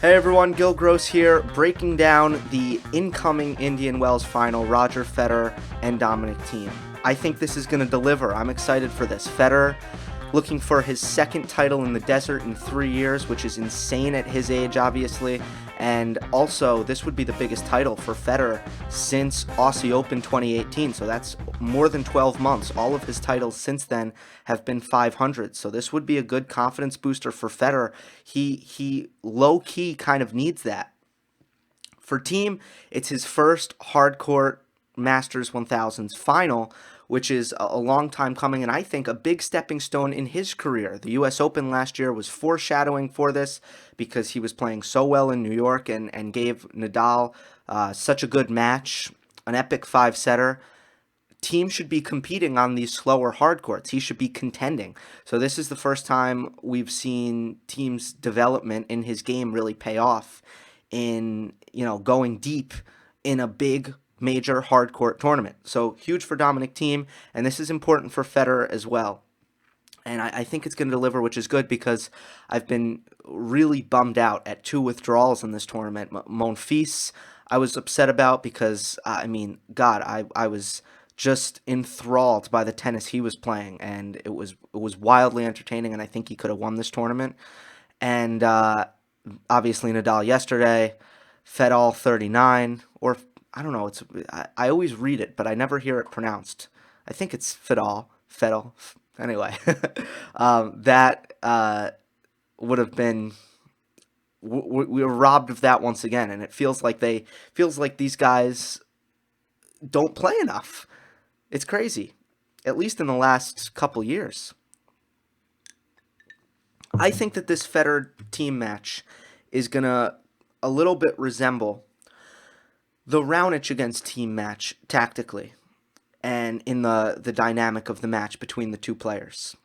Hey everyone, Gill here, breaking down the incoming Indian Wells final, Roger Federer and Dominic Thiem. I think this is going to deliver. I'm excited for this. Federer looking for his second title in the desert in 3 years, which is insane at his age, obviously. And also, this would be the biggest title for Federer since Aussie Open 2018. So that's more than 12 months. All of his titles since then have been 500. So this would be a good confidence booster for Federer. He low-key kind of needs that. For Thiem, it's his first hardcourt Masters 1000s final, which is a long time coming, and I think a big stepping stone in his career. The U.S. Open last year was foreshadowing for this because he was playing so well in New York and gave Nadal such a good match, an epic five-setter. Thiem should be competing on these slower hard courts. He should be contending. So this is the first time we've seen Thiem's development in his game really pay off in, going deep in a big major hard court tournament. So huge for Dominic Thiem, and this is important for Federer as well. And I think it's going to deliver, which is good because I've been really bummed out at 2 withdrawals in this tournament. Monfils, I was upset about because, I was just enthralled by the tennis he was playing, and it was wildly entertaining, and I think he could have won this tournament. And obviously Nadal yesterday, Fedal 39, or I don't know, I always read it, but I never hear it pronounced. I think it's Fedal. Anyway, that would have been, we were robbed of that once again, and it feels like these guys don't play enough. It's crazy, at least in the last couple years. I think that this Federer-Thiem match is going to a little bit resemble the Raonic against Thiem match tactically and in the dynamic of the match between the two players.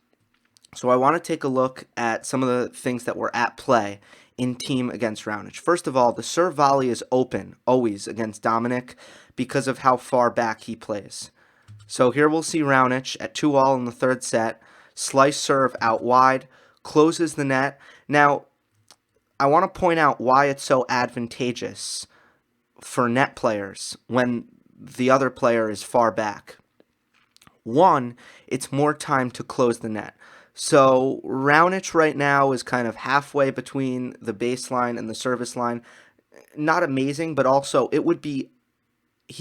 So I want to take a look at some of the things that were at play in Thiem against Raonic. First of all, the serve volley is open always against Dominic because of how far back he plays. So here we'll see Raonic at 2-all in the third set, slice serve out wide, closes the net. Now, I want to point out why it's so advantageous for net players when the other player is far back. One, it's more time to close the net. So Raonic right now is kind of halfway between the baseline and the service line. Not amazing, but also he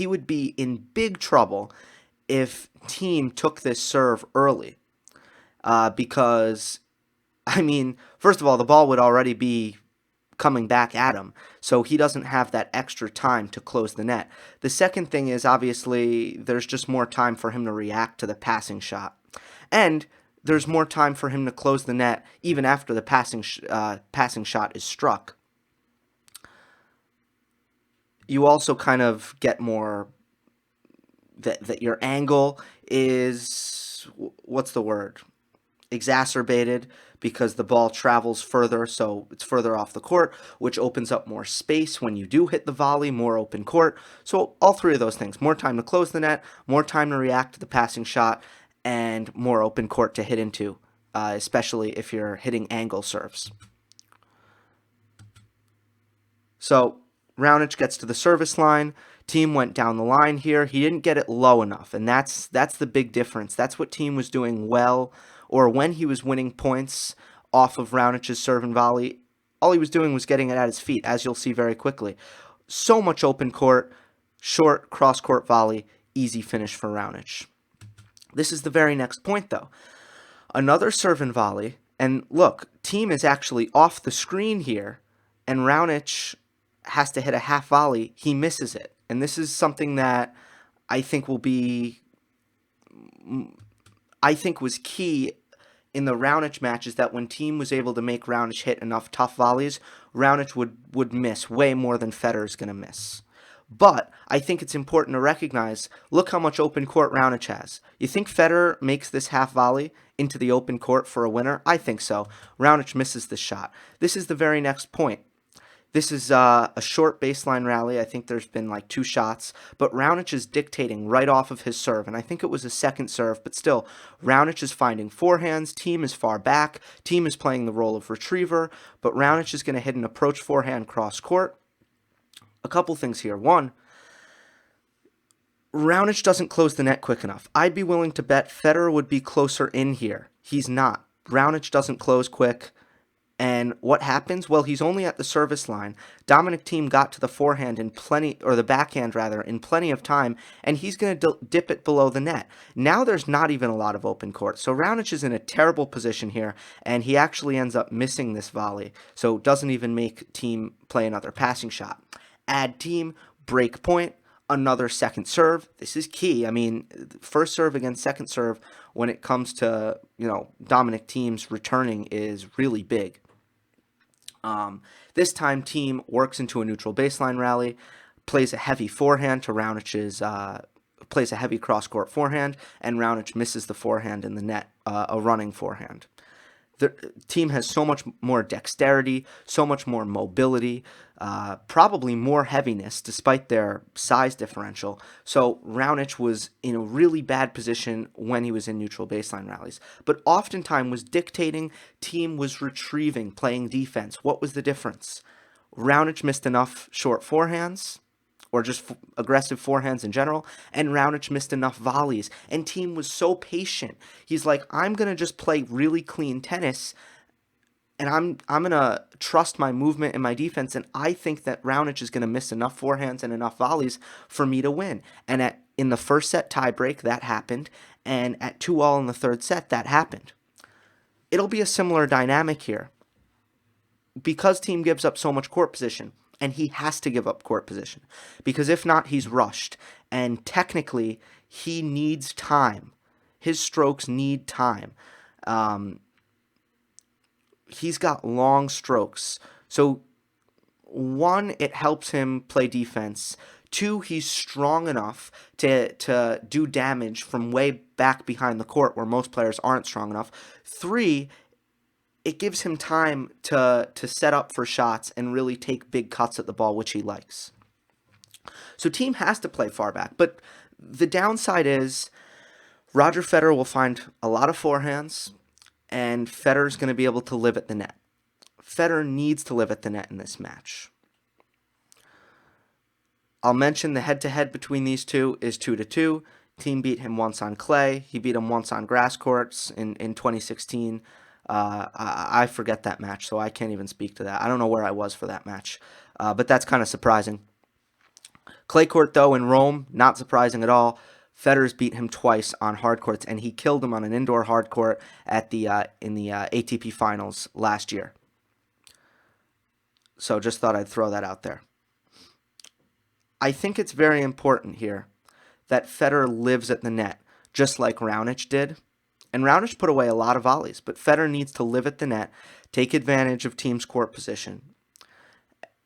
would be in big trouble if Thiem took this serve early. Because, first of all, the ball would already be coming back at him, so he doesn't have that extra time to close the net. The second thing is, obviously, there's just more time for him to react to the passing shot. And there's more time for him to close the net even after the passing shot is struck. You also kind of get more that your angle is, what's the word? Exacerbated because the ball travels further, so it's further off the court, which opens up more space when you do hit the volley, more open court. So all three of those things, more time to close the net, more time to react to the passing shot, and more open court to hit into, especially if you're hitting angle serves. So Raonic gets to the service line. Thiem went down the line here. He didn't get it low enough, and that's the big difference. That's what Thiem was doing well, or when he was winning points off of Raunic's serve and volley, all he was doing was getting it at his feet, as you'll see very quickly. So much open court, short cross-court volley, easy finish for Raonic. This is the very next point, though. Another serve and volley, and look, Thiem is actually off the screen here, and Raonic has to hit a half volley. He misses it, and this is something that I think was key in the Raonic match, is that when Thiem was able to make Raonic hit enough tough volleys, Raonic would miss way more than Federer's going to miss. But I think it's important to recognize, look how much open court Raonic has. You think Federer makes this half volley into the open court for a winner? I think so. Raonic misses this shot. This is the very next point. This is a short baseline rally. I think there's been like 2 shots, but Raonic is dictating right off of his serve, and I think it was a second serve, but still, Raonic is finding forehands. Thiem is far back. Thiem is playing the role of retriever, but Raonic is going to hit an approach forehand cross court. A couple things here. One, Raonic doesn't close the net quick enough. I'd be willing to bet Federer would be closer in here. He's not. Raonic doesn't close quick. And what happens? Well, he's only at the service line. Dominic Thiem got to the forehand in plenty, or the backhand rather, in plenty of time, and he's going to dip it below the net. Now there's not even a lot of open court. So Raonic is in a terrible position here, and he actually ends up missing this volley. So doesn't even make Thiem play another passing shot. Add Thiem, break point, another second serve. This is key. I mean, first serve against second serve when it comes to, Dominic Thiem's returning is really big. This time, Thiem works into a neutral baseline rally, plays a heavy forehand to Raonic's, plays a heavy cross-court forehand, and Raonic misses the forehand in the net, a running forehand. The Thiem has so much more dexterity, so much more mobility, probably more heaviness despite their size differential. So Raonic was in a really bad position when he was in neutral baseline rallies, but oftentimes was dictating. Thiem was retrieving, playing defense. What was the difference? Raonic missed enough short forehands, or just aggressive forehands in general, and Raonic missed enough volleys, and Thiem was so patient. He's like, I'm going to just play really clean tennis, and I'm going to trust my movement and my defense, and I think that Raonic is going to miss enough forehands and enough volleys for me to win. And in the first set tiebreak, that happened, and at 2-all in the third set, that happened. It'll be a similar dynamic here. Because Thiem gives up so much court position, and he has to give up court position, because if not, he's rushed. And technically, he needs time. His strokes need time. He's got long strokes. So, one, it helps him play defense. Two, he's strong enough to do damage from way back behind the court where most players aren't strong enough. Three, it gives him time to set up for shots and really take big cuts at the ball, which he likes. So Thiem has to play far back. But the downside is Roger Federer will find a lot of forehands, and Federer's going to be able to live at the net. Federer needs to live at the net in this match. I'll mention the head-to-head between these two is 2-2. Thiem beat him once on clay. He beat him once on grass courts in 2016. I forget that match, so I can't even speak to that. I don't know where I was for that match, but that's kind of surprising. Clay court, though, in Rome, not surprising at all. Federer's beat him twice on hard courts, and he killed him on an indoor hard court at in the ATP Finals last year. So just thought I'd throw that out there. I think it's very important here that Federer lives at the net, just like Raonic did. And Raonic put away a lot of volleys, but Federer needs to live at the net, take advantage of Thiem's court position.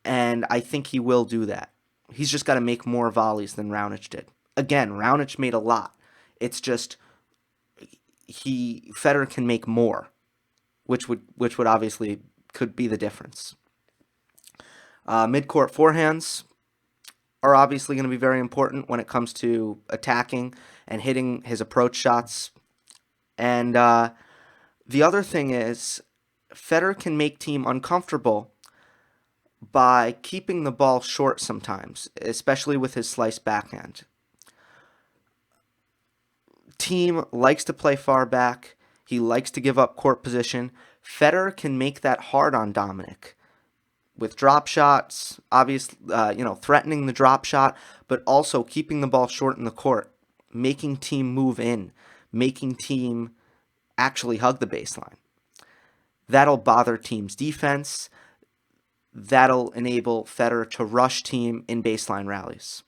And I think he will do that. He's just got to make more volleys than Raonic did. Again, Raonic made a lot. It's just Federer can make more, which would obviously could be the difference. Mid-court forehands are obviously going to be very important when it comes to attacking and hitting his approach shots. And the other thing is, Federer can make Thiem uncomfortable by keeping the ball short sometimes, especially with his slice backhand. Thiem likes to play far back. He likes to give up court position. Federer can make that hard on Dominic with drop shots, obviously, threatening the drop shot, but also keeping the ball short in the court, making Thiem move in, making Thiem actually hug the baseline. That'll bother Thiem's defense. That'll enable Federer to rush Thiem in baseline rallies.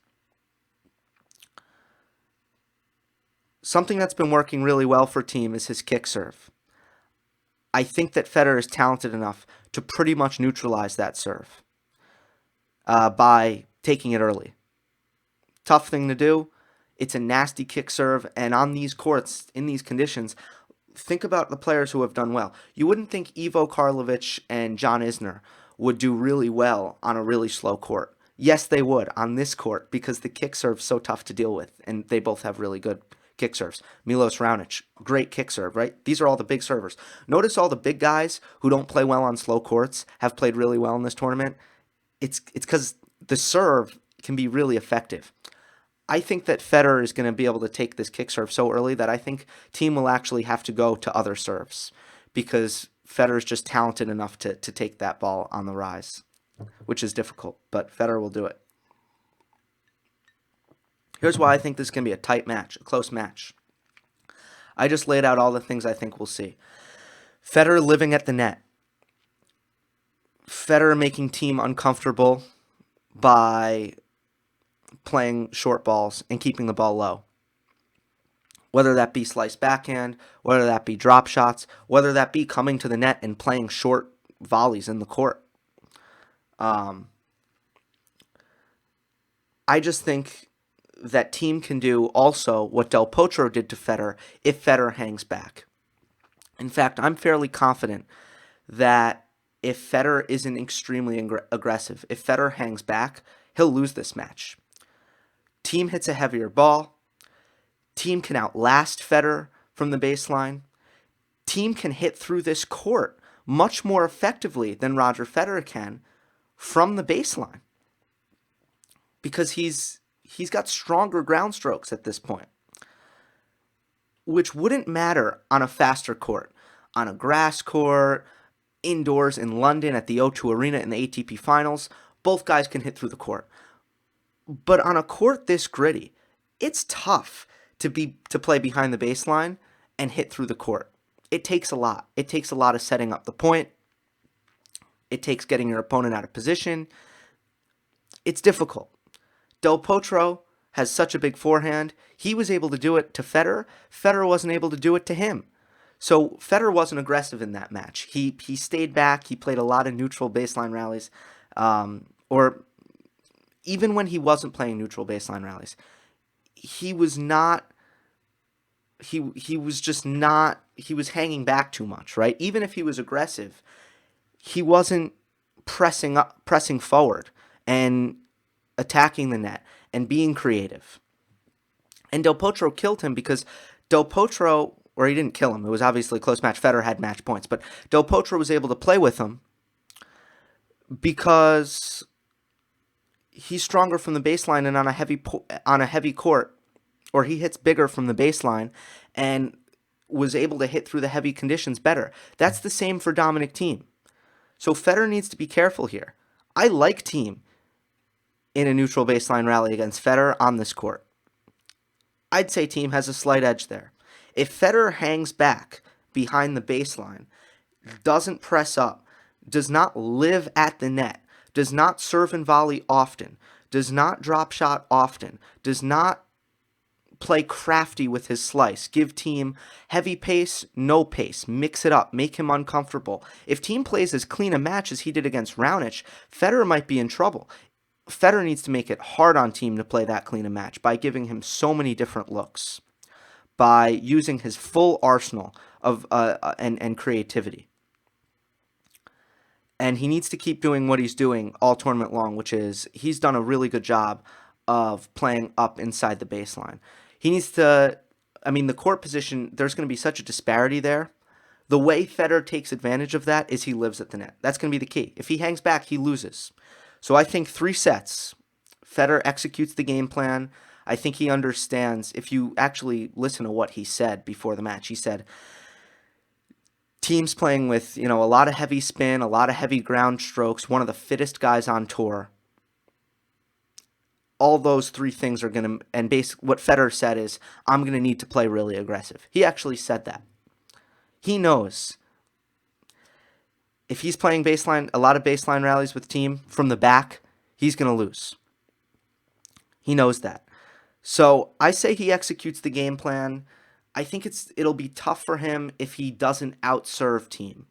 Something that's been working really well for Thiem is his kick serve. I think that Federer is talented enough to pretty much neutralize that serve by taking it early. Tough thing to do. It's a nasty kick serve, and on these courts, in these conditions, think about the players who have done well. You wouldn't think Ivo Karlovic and John Isner would do really well on a really slow court. Yes, they would on this court because the kick serve's so tough to deal with, and they both have really good kick serves. Milos Raonic, great kick serve, right? These are all the big servers. Notice all the big guys who don't play well on slow courts have played really well in this tournament. It's because the serve can be really effective. I think that Federer is going to be able to take this kick serve so early that I think Thiem will actually have to go to other serves because Federer is just talented enough to take that ball on the rise, which is difficult, but Federer will do it. Here's why I think this is going to be a tight match, a close match. I just laid out all the things I think we'll see. Federer living at the net. Federer making Thiem uncomfortable by playing short balls and keeping the ball low. Whether that be slice backhand, whether that be drop shots, whether that be coming to the net and playing short volleys in the court. I just think that Thiem can do also what Del Potro did to Federer if Federer hangs back. In fact, I'm fairly confident that if Federer isn't extremely aggressive, if Federer hangs back, he'll lose this match. Thiem hits a heavier ball. Thiem can outlast Federer from the baseline. Thiem can hit through this court much more effectively than Roger Federer can from the baseline because he's got stronger ground strokes at this point, which wouldn't matter on a faster court. On a grass court, indoors in London at the O2 Arena in the ATP Finals, both guys can hit through the court. But on a court this gritty, it's tough to play behind the baseline and hit through the court. It takes a lot. It takes a lot of setting up the point. It takes getting your opponent out of position. It's difficult. Del Potro has such a big forehand. He was able to do it to Federer. Federer wasn't able to do it to him. So Federer wasn't aggressive in that match. He stayed back. He played a lot of neutral baseline rallies. Or even when he wasn't playing neutral baseline rallies, he was not. He was just not. He was hanging back too much, right? Even if he was aggressive, he wasn't pressing forward and attacking the net and being creative. And Del Potro killed him because Del Potro, or he didn't kill him, it was obviously a close match. Federer had match points, but Del Potro was able to play with him because he's stronger from the baseline and on a heavy court, or he hits bigger from the baseline and was able to hit through the heavy conditions better. That's the same for Dominic Thiem. So Federer needs to be careful here. I like Thiem in a neutral baseline rally against Federer on this court. I'd say Thiem has a slight edge there. If Federer hangs back behind the baseline, doesn't press up, does not live at the net, does not serve and volley often, does not drop shot often, does not play crafty with his slice, give Thiem heavy pace, no pace, mix it up, make him uncomfortable. If Thiem plays as clean a match as he did against Raonic, Federer might be in trouble. Federer needs to make it hard on Thiem to play that clean a match by giving him so many different looks, by using his full arsenal of and creativity. And he needs to keep doing what he's doing all tournament long, which is he's done a really good job of playing up inside the baseline. He needs to, the court position, there's going to be such a disparity there. The way Federer takes advantage of that is he lives at the net. That's going to be the key. If he hangs back, he loses. So I think 3 sets, Federer executes the game plan. I think he understands, if you actually listen to what he said before the match, he said, Thiem's playing with, a lot of heavy spin, a lot of heavy ground strokes, one of the fittest guys on tour. All those 3 things are going to, and basically what Federer said is, I'm going to need to play really aggressive. He actually said that. He knows if he's playing a lot of baseline rallies with Thiem from the back, he's going to lose. He knows that. So I say he executes the game plan. I think it'll be tough for him if he doesn't outserve Thiem.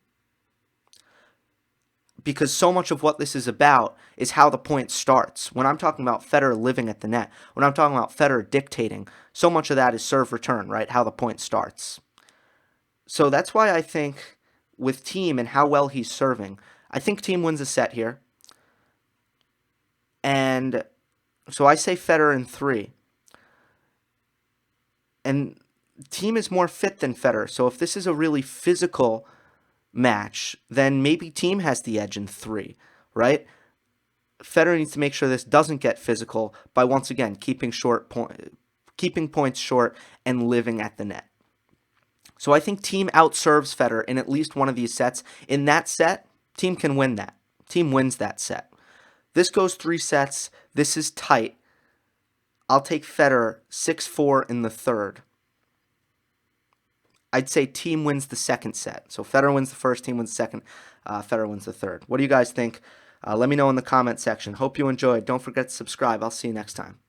Because so much of what this is about is how the point starts. When I'm talking about Federer living at the net, when I'm talking about Federer dictating, so much of that is serve return, right? How the point starts. So that's why I think with Thiem and how well he's serving, I think Thiem wins a set here. And so I say Federer in 3. And Thiem is more fit than Federer. So if this is a really physical match, then maybe Thiem has the edge in 3, right? Federer needs to make sure this doesn't get physical by, once again, keeping points short and living at the net. So I think Thiem outserves Federer in at least one of these sets. In that set, Thiem can win that. Thiem wins that set. This goes 3 sets. This is tight. I'll take Federer 6-4 in the third. I'd say Thiem wins the second set. So Federer wins the first, Thiem wins the second, Federer wins the third. What do you guys think? Let me know in the comment section. Hope you enjoyed. Don't forget to subscribe. I'll see you next time.